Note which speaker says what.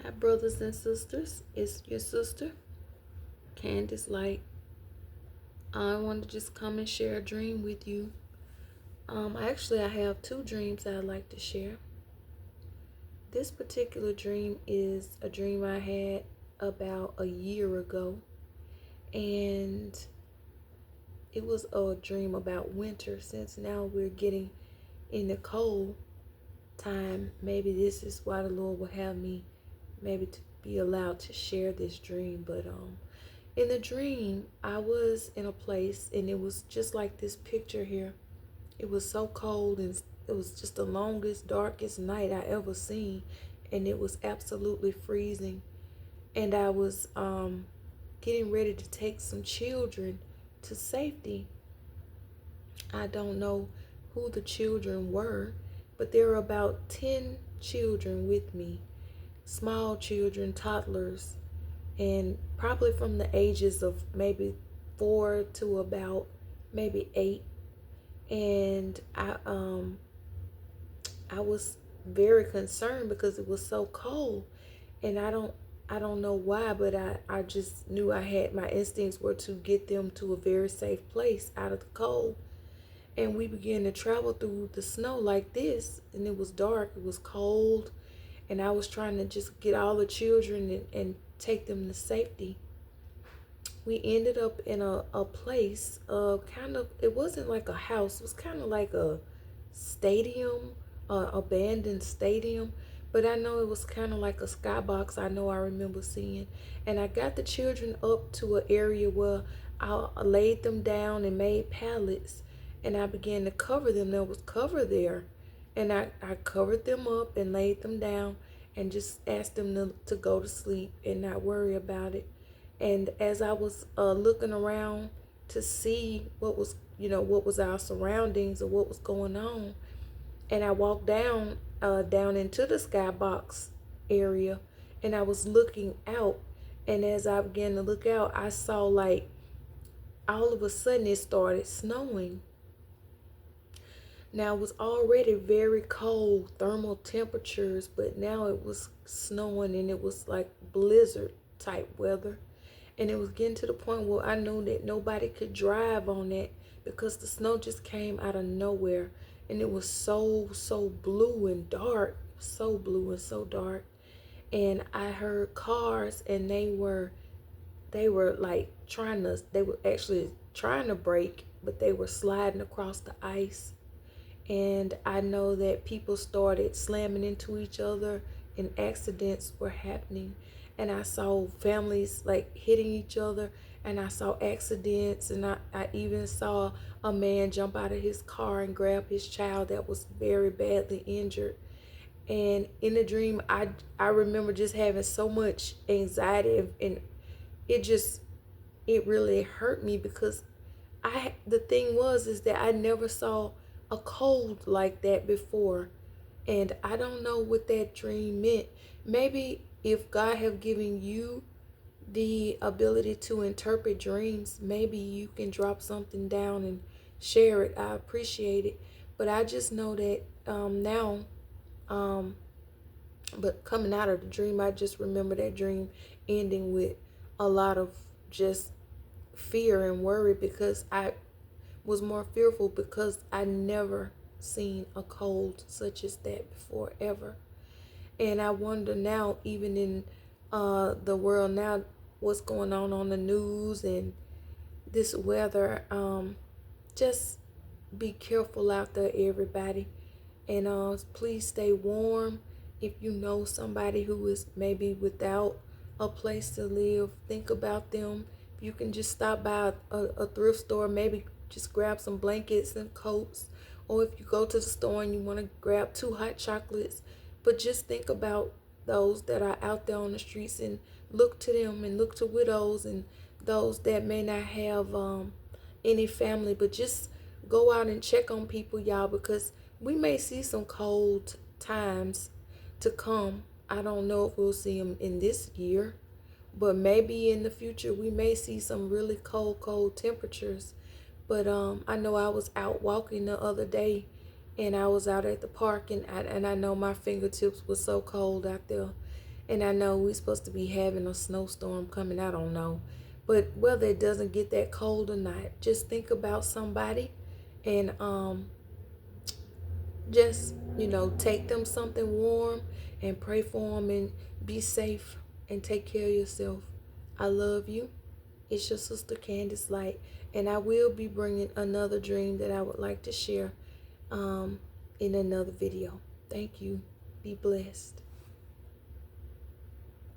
Speaker 1: Hi, brothers and sisters. It's your sister, Candace Light. I want to just come and share a dream with you. I have two dreams I'd like to share. This particular dream is a dream I had about a year ago, and it was a dream about winter. Since now we're getting in the cold time, maybe this is why the Lord will have me maybe to be allowed to share this dream. But in the dream, I was in a place and it was just like this picture here. It was so cold and it was just the longest, darkest night I ever seen, and it was absolutely freezing. And I was getting ready to take some children to safety. I don't know who the children were, but there were about 10 children with me, small children, toddlers, and probably from the ages of maybe 4 to about maybe 8. And I was very concerned because it was so cold, and I don't know why, but I just knew I had my instincts were to get them to a very safe place out of the cold. And we began to travel through the snow like this, and it was dark, it was cold, and I was trying to just get all the children and take them to safety. We ended up in a place, kind of, it wasn't like a house, it was kind of like a stadium, abandoned stadium, but I know it was kind of like a skybox. I know I remember seeing. And I got the children up to an area where I laid them down and made pallets, and I began to cover them. There was cover there, and I covered them up and laid them down and just asked them to go to sleep and not worry about it. And as I was looking around to see what was our surroundings or what was going on, and I walked down into the skybox area, and I was looking out. And as I began to look out, I saw, like, all of a sudden it started snowing. Now it was already very cold, thermal temperatures, but now it was snowing, and it was like blizzard type weather. And it was getting to the point where I knew that nobody could drive on that because the snow just came out of nowhere. And it was so blue and dark, so blue and so dark. And I heard cars, and they were like they were actually trying to brake, but they were sliding across the ice. And I know that people started slamming into each other, and accidents were happening. And I saw families like hitting each other, and I saw accidents, and I even saw a man jump out of his car and grab his child that was very badly injured. And in the dream, I remember just having so much anxiety, and it just it really hurt me because the thing was is that I never saw a cold like that before. And I don't know what that dream meant. Maybe if God have given you the ability to interpret dreams, maybe you can drop something down and share it. I appreciate it. But I just know that now, um, but coming out of the dream, I just remember that dream ending with a lot of just fear and worry because I was more fearful because I never seen a cold such as that before ever. And I wonder now, even in the world now, what's going on the news and this weather. Just be careful out there, everybody, and please stay warm. If you know somebody who is maybe without a place to live, think about them. If you can just stop by a thrift store, maybe just grab some blankets and coats, or if you go to the store and you want to grab 2 hot chocolates, but just think about those that are out there on the streets, and look to them, and look to widows and those that may not have any family, but just go out and check on people, y'all, because we may see some cold times to come. I don't know if we'll see them in this year, but maybe in the future we may see some really cold temperatures. But I know I was out walking the other day, and I was out at the park, and I know my fingertips were so cold out there. And I know we're supposed to be having a snowstorm coming, I don't know. But whether it doesn't get that cold or not, just think about somebody and just, take them something warm and pray for them and be safe and take care of yourself. I love you. It's your sister Candace Light, and I will be bringing another dream that I would like to share in another video. Thank you. Be blessed.